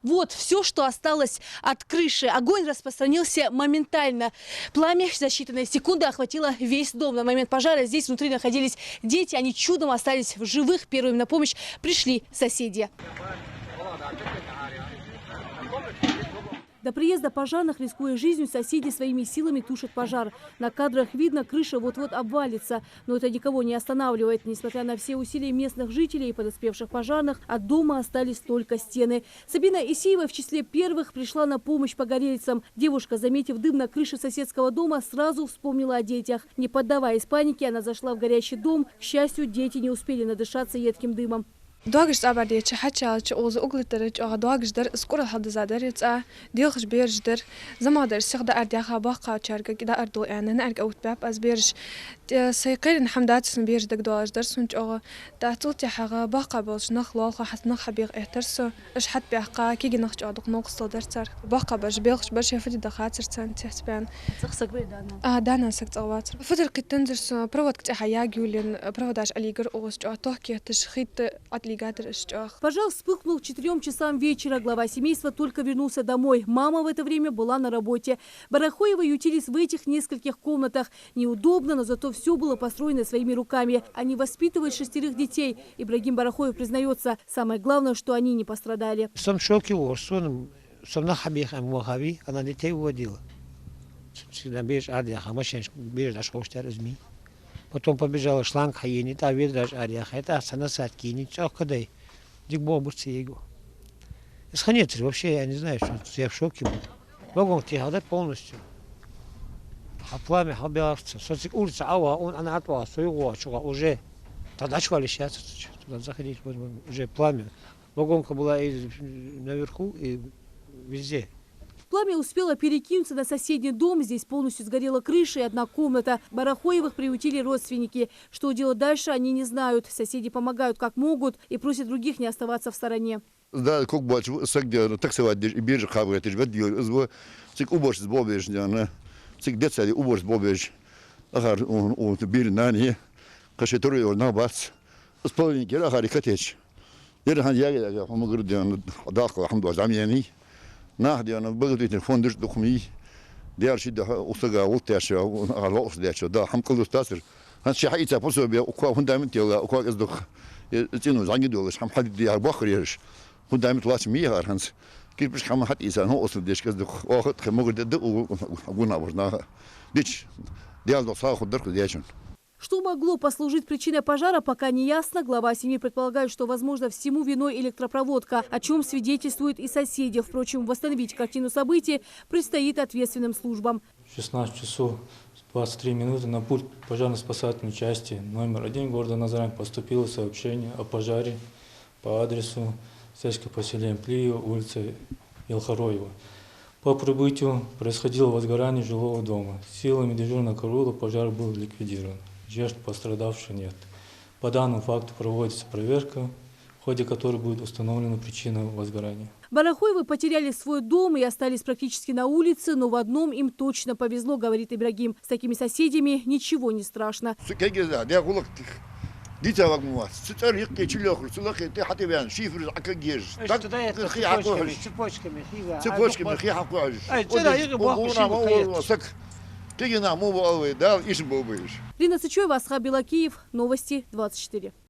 Вот все, что осталось от крыши. Огонь распространился моментально. Пламя за считанные секунды охватило весь дом. На момент пожара здесь внутри находились дети. Они чудом остались в живых. Первым на помощь пришли соседи. До приезда пожарных, рискуя жизнью, соседи своими силами тушат пожар. На кадрах видно, крыша вот-вот обвалится. Но это никого не останавливает. Несмотря на все усилия местных жителей и подоспевших пожарных, от дома остались только стены. Сабина Исиева в числе первых пришла на помощь погорельцам. Девушка, заметив дым на крыше соседского дома, сразу вспомнила о детях. Не поддаваясь панике, она зашла в горящий дом. К счастью, дети не успели надышаться едким дымом. Догж абадич хачалч оз углитерч а догждер скоро хадзадерец а дилхш берждер замадер сигда ардяха баqa чарга кида ардо ана нарга утбап аз берж سيقين حمدات سنبير دك دواج درس ونجوا تعطوتي حاجة باقة بوش نخلو حس نخبيغ احترسو اش حد بيحقا كيجي نخش عدق نقص درسر باقة برج بيلخش برش يفدي دخاتر سنت تحسبان تخسك دانا دانا سكت اواتر فتر كتندرس провод كتي حياج يولين проводاش алигер اوس جوا توكي تشخيط атлигатор اش جوا. Пожар вспыхнул к 4 часам вечера. Глава семейства только вернулся домой. Мама в это время была на работе. Барахоевы ютились в этих нескольких комнатах. Неудобно, но зато все было построено своими руками. Они воспитывают 6 детей. Ибрагим Барахоев признается, самое главное, что они не пострадали. Сам шоке сам на хабих амухави, она детей уводила. Всегда бежишь, адьяха, машин бежишь, аж хоштер изми. Потом побежала шланг хаини, та ведраж адьяха, это санасад кини, чах кадай, дикбо бурцы его. Исханец, вообще я не знаю, что я в шоке был. Вагон тихо, полностью. А пламя хабиарца, социк улица, он она отвала, своего, уже тогда чували сейчас, туда заходить, уже пламя. Вагонка была и наверху, и везде. Пламя успело перекинуться на соседний дом. Здесь полностью сгорела крыша и одна комната. Барахоевых приютили родственники. Что делать дальше, они не знают. Соседи помогают как могут и просят других не оставаться в стороне. Да, как больше, так сказать, бежишь, хавает, цик уборщиц бобеж, цик детсали уборщиц бобеж, ахар он бир нани, кашеторы на бац, сполники, ахар катеч. Ерхан я помогу диан дахла хамду замени. ناخذ أنا بقول فندش دخمي ديار شدة أستجا وطيش على وقت ديش ده هم كله تاسر هالشيء حقيقة بصوا بيا وكوا هندامن تيلا وكوا إصدق تينو زاني دولش هم حد ديار بخر يرش هندامن تلاش مية هرهنس كيف بس هم حد إنسان هو أصل ديش كذا واخد خمور ده وقولنا ورنا ديش ديال دوسا خدرك ديشون. Что могло послужить причиной пожара, пока не ясно. Глава семьи предполагает, что, возможно, всему виной электропроводка, о чем свидетельствуют и соседи. Впрочем, восстановить картину событий предстоит ответственным службам. 16 часов 23 минуты на пульт пожарно-спасательной части номер 1 города Назрань поступило сообщение о пожаре по адресу сельское поселение Плиево, улица Елхароева. По прибытию происходило возгорание жилого дома. Силами дежурного караула пожар был ликвидирован. Жертв пострадавших нет. По данному факту проводится проверка, в ходе которой будет установлена причина возгорания. Барахоевы потеряли свой дом и остались практически на улице, но в одном им точно повезло, говорит Ибрагим. С такими соседями ничего не страшно. Лина Сычева, Асхаб Белакиев, Новости 24.